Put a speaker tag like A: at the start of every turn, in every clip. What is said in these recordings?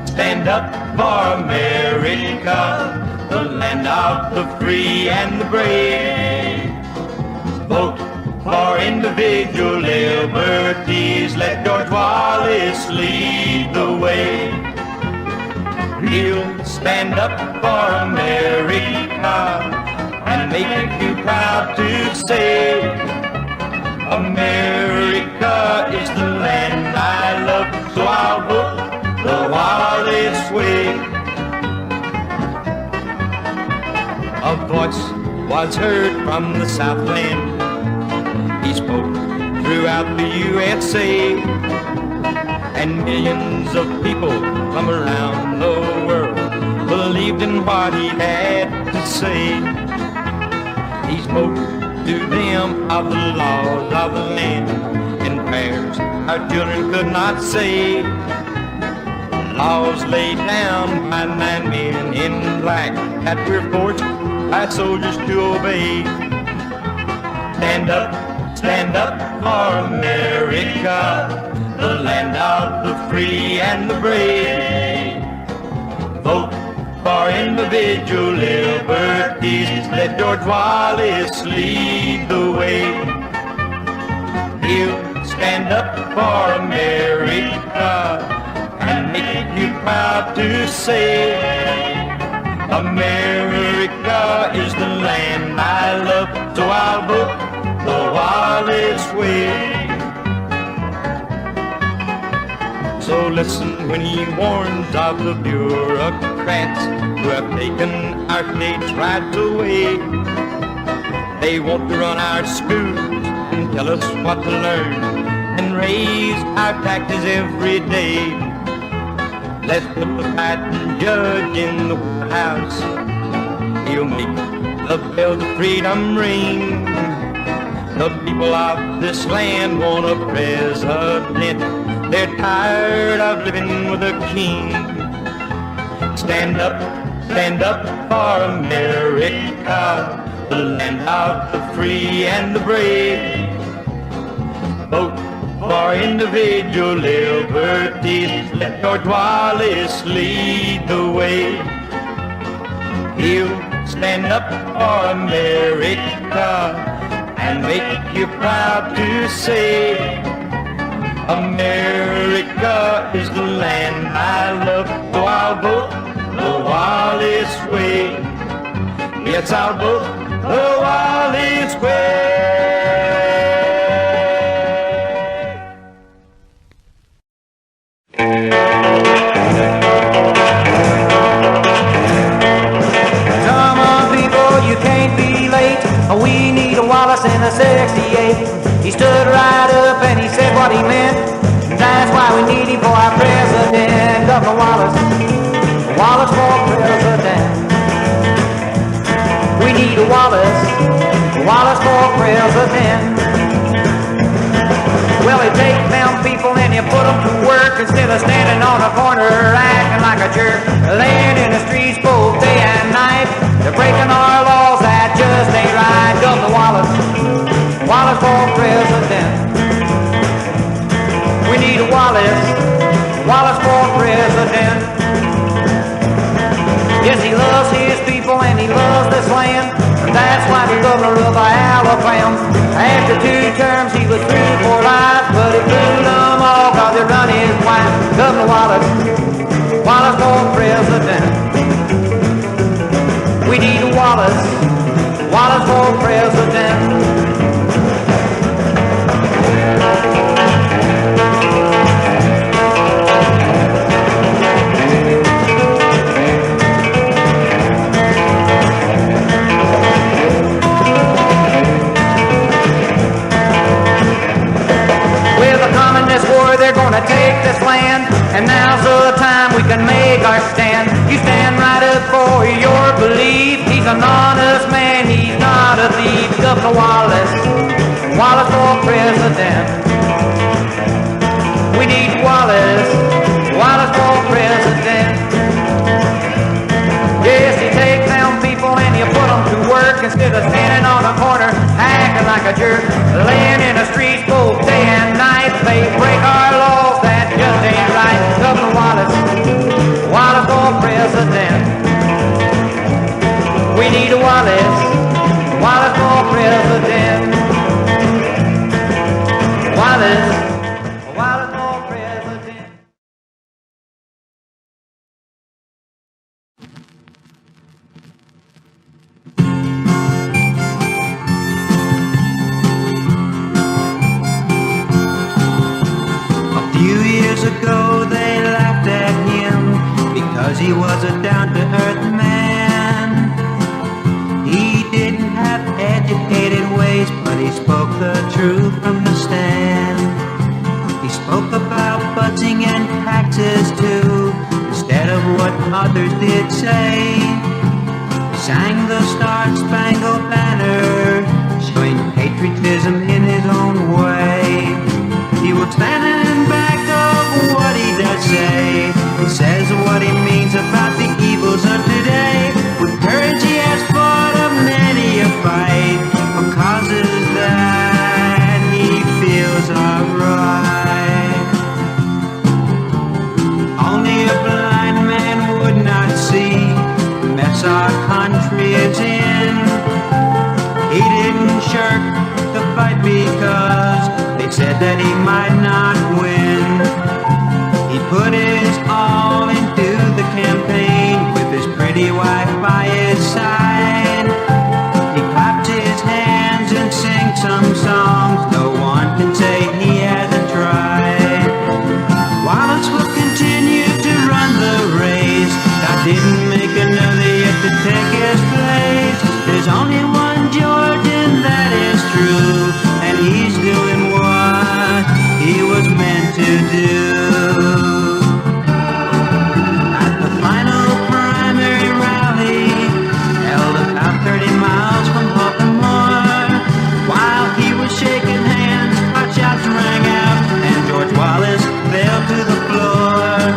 A: stand up for America, the land of the free and the brave. Vote for individual liberties, let George Wallace lead the way. He'll stand up for America and make you proud to say, America is the land I love, so I'll vote the Wallace way. A voice was heard from the Southland. He spoke throughout the USA, and millions of people from around the world believed in what he had to say. He spoke to them of the laws of the land and prayers our children could not say. Laws laid down by 9 men in black that we're forced by soldiers to obey. Stand up for America, the land of the free and the brave. Vote for individual liberties, let George Wallace lead the way. He'll stand up for America and make you proud to say, America is the land I love, so I'll vote the Wallace way. So listen when he warns of the bureaucrats who have taken our state's rights away. They want to run our schools and tell us what to learn and raise our taxes every day. Let's put the fighting judge in the White House. He'll make the bells of freedom ring. The people of this land want a president. They're tired of living with a king. Stand up for America, the land of the free and the brave. Vote for individual liberties, let George Wallace lead the way. He'll stand up for America and make you proud to say, America is the land I love, so I'll vote the Wallace way. Yes, I'll vote the Wallace way.
B: Come on, people, you can't be late. We need a Wallace in a 68. He stood right up and he said what he meant. That's why we need him for our president. Governor Wallace, Wallace for president. We need a Wallace, Wallace for president. Well, you take them people and you put them to work instead of standing on a corner acting like a jerk. Laying in the streets both day and night. They're breaking our laws, that just ain't right. Governor Wallace, Wallace for president. We need a Wallace, Wallace for president. Yes, he loves his people and he loves this land. And that's why the governor of Alabama, after 2 terms he was through for life, but he blew them all cause they run his wife. Governor Wallace, Wallace for president. We need a Wallace, Wallace for president. They're gonna take this land, and now's the time we can make our stand. You stand right up for your belief. He's an honest man, he's not a thief. Governor Wallace, Wallace for president. We need Wallace, Wallace for president. Yes, you take them people and you put them to work instead of standing on a corner acting like a jerk. Laying in the streets both day and night. They break our laws, that just ain't right. Governor Wallace, Wallace for president. We need a Wallace, Wallace for president. Wallace, Wallace for president.
C: A few years ago they laughed at him because he was a down-to-earth man. He didn't have educated ways, but he spoke the truth from the stand. He spoke about budgeting and taxes too, instead of what others did say. He sang the Star-Spangled Banner, showing patriotism in his own way. He will stand in back of what he does say. He says what he means about the evils of today. With courage he has fought a many a fight for causes that he feels are right. Only a blind man would not see the mess our country is in. He didn't shirk the fight because they said that he might not win. He put his all into the campaign with his pretty wife by his side. He clapped his hands and sang some songs. No one can say he hasn't tried. Wallace will continue to run the race. God didn't make another yet to take his place. There's only one George and that is true, and he's doing what he was meant to do. At the final primary rally, held about 30 miles from Baltimore, while he was shaking hands, hot shots rang out, and George Wallace fell to the floor.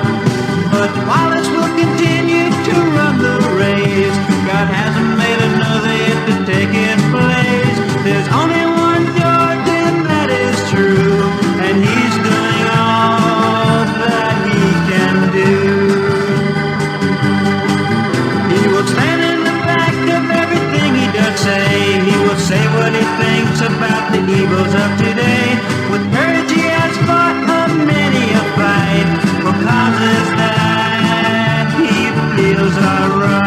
C: But Wallace will continue to run the race. God hasn't made another yet to take his place. There's only one George and that is true, and he's doing all that he can do. He will stand in the back of everything he does say. He will say what he thinks about the evils of today. With courage he has fought a many a fight for causes that he feels are right.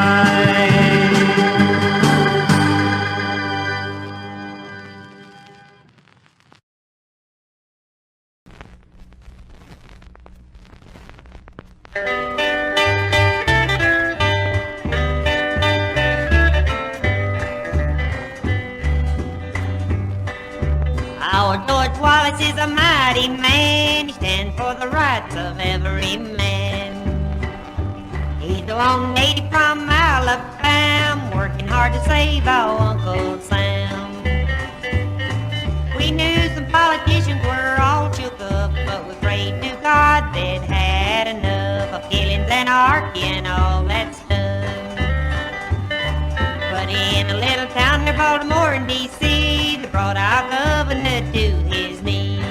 D: Our George Wallace is a mighty man. He stands for the rights of every man. He's the lone native from Alabama, working hard to save our Uncle Sam. We knew some politicians were all shook up, but we prayed to God they'd had enough of killings, anarchy, and all that stuff. But in a little town near Baltimore in D.C., they brought our governor to his knees.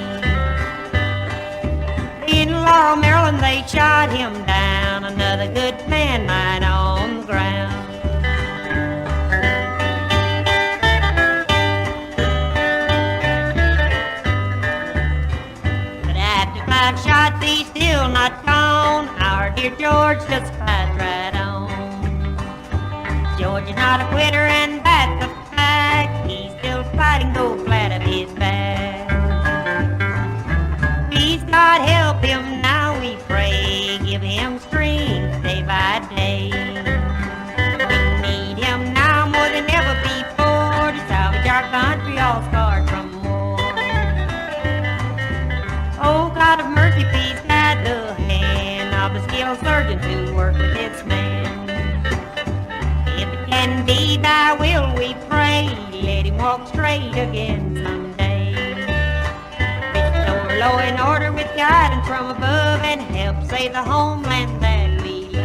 D: In Laurel, Maryland, they shot him down, another good man lying on the ground. But after 5 shots, he's still not gone. Our dear George just fights right on. George is not a quitter, and that's a fact. He's still fighting, though flat of his back. Please, God, help him now, we pray. Give him strength day by day. We need him now more than ever before to salvage our country all scarred from war. Oh, God of mercy, please guide the hand of the skilled surgeon to work with its man. If it can be thy will, we pray, let him walk straight again someday. Restore law and order with guidance from above, and help save the homeland that we love.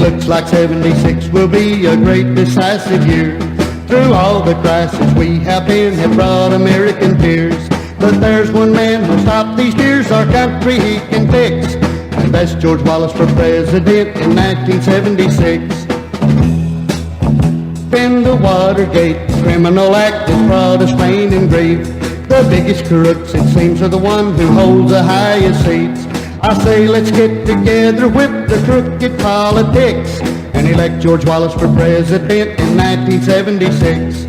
E: looks like 76 will be a great decisive year. Through all the crisis we have brought American tears. But there's one man who'll stop these tears, our country he can fix. And that's George Wallace for president in 1976. In the Watergate criminal act has brought us pain and grief. The biggest crooks, it seems, are the one who holds the highest seats. I say let's get together with the crooked politics and elect George Wallace for president in 1976.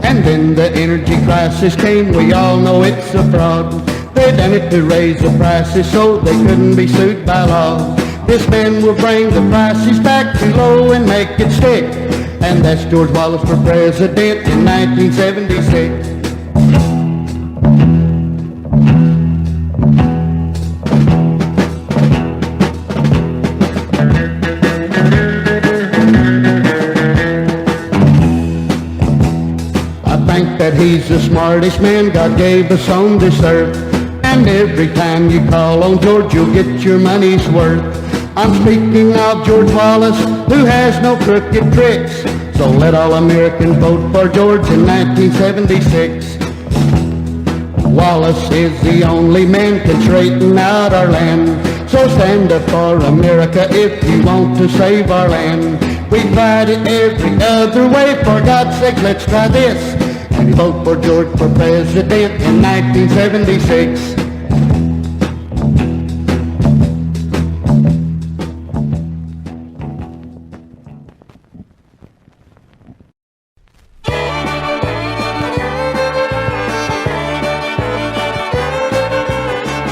E: And then the energy crisis came, we all know it's a fraud. They done it to raise the prices so they couldn't be sued by law. This man will bring the prices back too low and make it stick. And that's George Wallace for president in 1976. That he's the smartest man God gave us on this earth. And every time you call on George, you'll get your money's worth. I'm speaking of George Wallace, who has no crooked tricks. So let all Americans vote for George in 1976. Wallace is the only man can straighten out our land. So stand up for America if you want to save our land. We tried it every other way, for God's sake, let's try this. And vote for George for president in 1976.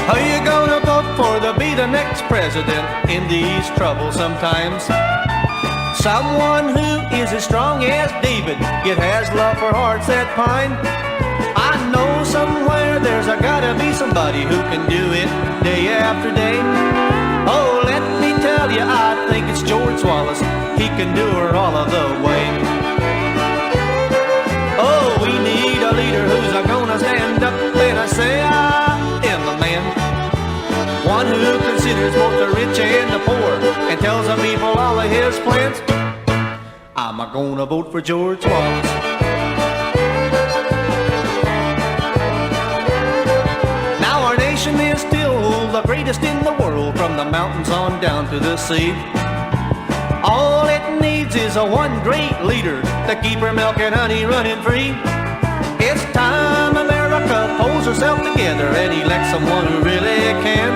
F: How you gonna vote for to be the next president in these troublesome times? Someone who is as strong as David, yet has love for hearts that pine. I know somewhere there's gotta be somebody who can do it day after day. Oh, let me tell you, I think it's George Wallace. He can do her all of the way. Oh, we need a leader who's gonna stand up and say, I am the man. One who considers both the rich and the poor and tells the people all of his plans. I'm gonna vote for George Wallace. Now our nation is still the greatest in the world, from the mountains on down to the sea. All it needs is a one great leader to keep her milk and honey running free. It's time America pulls herself together and elects someone who really can.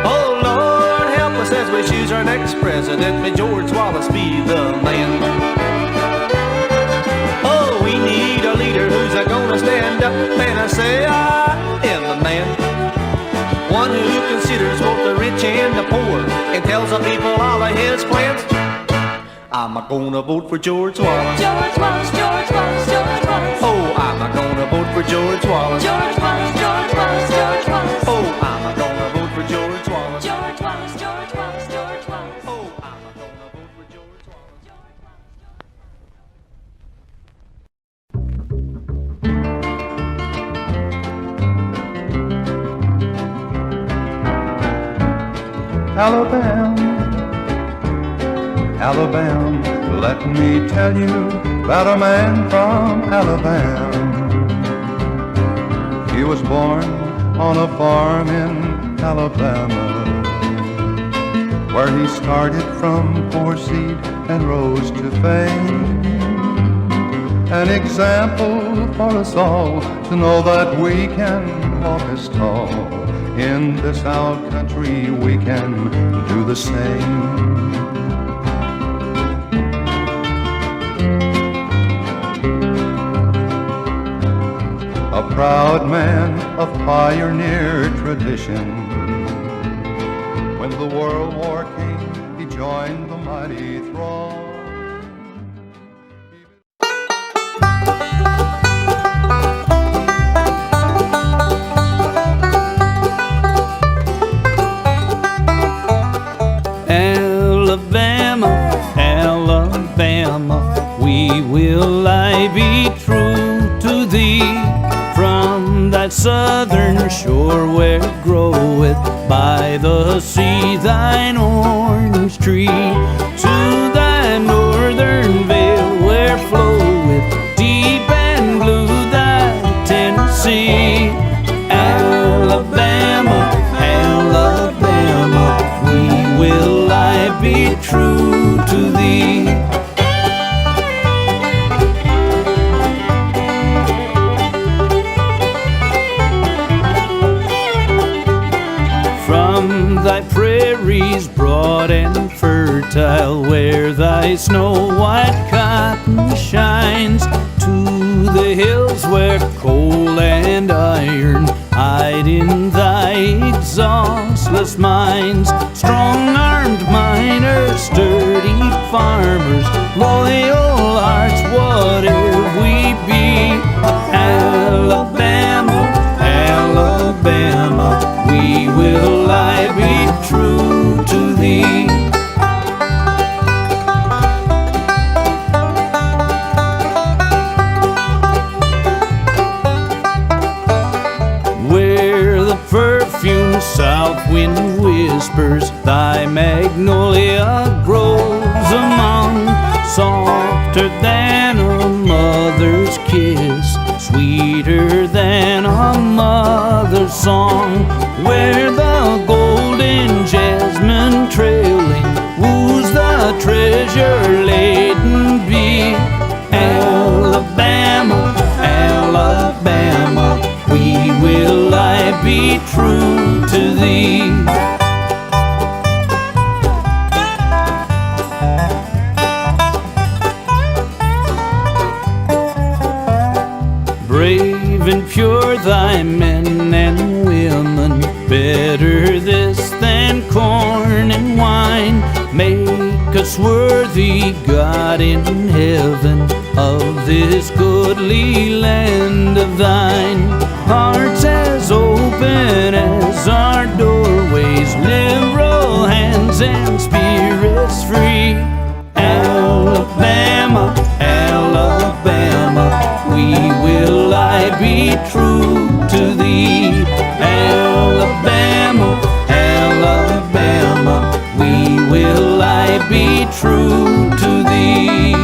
F: Oh Lord, help us as we choose our next president. May George Wallace be the man. Oh, we need a leader who's gonna stand up and say, I am the man. One who considers both the rich and the poor and tells the people all of his plans. I'm gonna vote for George Wallace.
G: George Wallace, George Wallace, George Wallace.
F: Oh, I'm gonna vote for George Wallace.
G: George Wallace, George Wallace, George Wallace.
F: Oh, I'm gonna vote for George Wallace.
G: George Wallace, George Wallace, George Wallace.
F: Oh, I'm gonna vote for George Wallace.
H: Alabama, Alabama, let me tell you about a man from Alabama. He was born on a farm in Alabama, where he started from poor seed and rose to fame. An example for us all to know that we can walk as tall. In this out country we can do the same. A proud man of pioneer tradition. When the World War came, he joined the mighty throng.
I: Alabama, Alabama, we will I be true to thee. From that southern shore where groweth by the sea thine orange country, to thy northern vale where floweth deep and blue thy Tennessee. Alabama, Alabama, we will I be true to thee. From thy prairies broad and fertile, where thy snow-white cotton shines, to the hills where coal and iron hide in thy exhaustless mines. Strong-armed miners, sturdy farmers, loyal hearts, whatever we be. Alabama, Alabama, we will I be true to thee. Where the perfume south wind whispers, thy magnolia grows among, softer than a mother's kiss, sweeter than a mother's song. Where the golden jasmine trailing woos the treasure laden bee. Alabama, Alabama, we will I be true to thee. Brave and pure thy men and women, better this than corn and wine. Make us worthy, God in heaven, of this goodly land of thine. Hearts as open as our doorways, liberal hands and spirits free. Alabama, Alabama, we will I be true to thee. Alabama, Alabama, we will I be true to thee.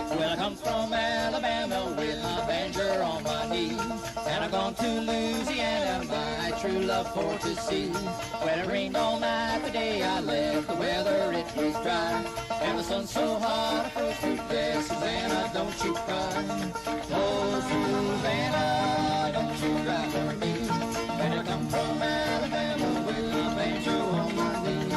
J: Well, I come from Alabama with my banjo on my knee, and I've gone to Louisiana, my true love for to see. When it rained all night the day I left, the weather it was dry, and the sun so hot I froze to death. Susanna, don't you cry. Oh, Susanna, don't you cry for me. When I come from Alabama with my banjo on my knee.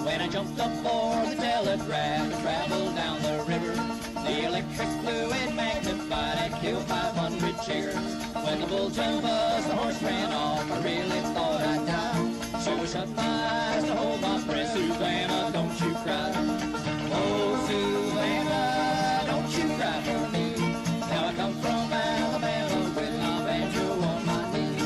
J: When I jumped aboard the telegraph and traveled down the river, the electric fluid magnified and killed 500 chiggers. When the bull jumped buzzed, the horse ran off, I really thought I'd die. So I shut my eyes to hold my breath. Susanna, don't you cry. Oh, Susanna, don't you cry for me. Now I come from Alabama with my banjo on my knee.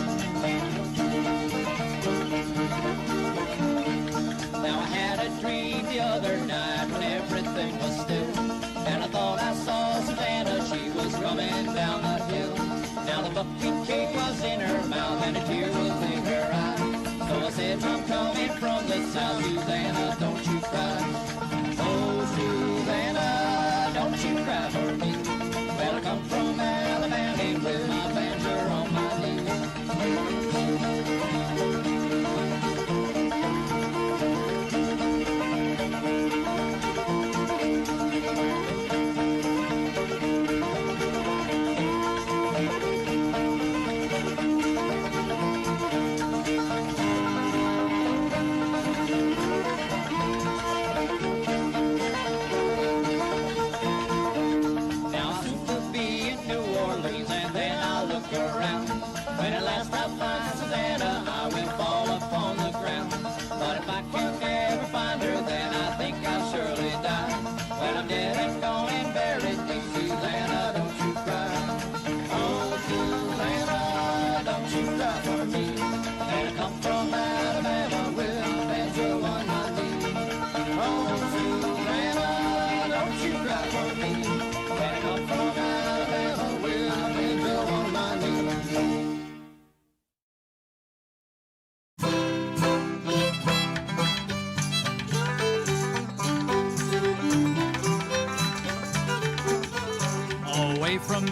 J: Now I had a dream the other night when everything was still, and I thought I saw Susanna, she was coming down the hill. Now the buckwheat cake was in her mouth and a tear was in her eye. So I said, I'm coming from the south. Susanna, don't you cry. Oh, Susanna, don't you cry for me. Well, I come from Alabama with my banjo on my knee.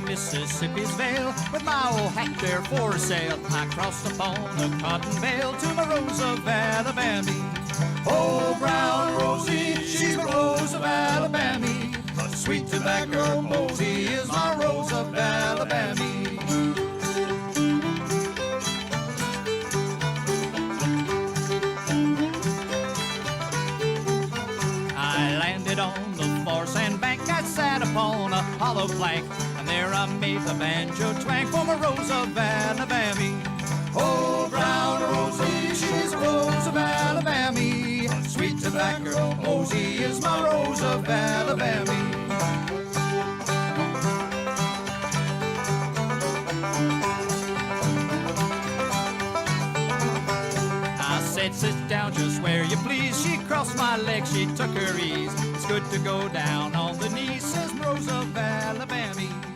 J: Mississippi's Vale with my old hat there for sale. I crossed upon the cotton veil to my Rose of Alabama. Oh, brown Rosie, she's the Rose of Alabama. A sweet tobacco Mosey is my Rose of Alabama. I landed on the far sandbank, I sat upon a hollow plank, and there I made the banjo twang for my Rose of Alabama. Oh, brown Rosie, she's a Rose of Alabama. Sweet tobacco Mosey is my Rose of Alabama. I said, sit down just where you please. She crossed my legs, she took her ease. It's good to go down on the knees, says Rose of Alabama.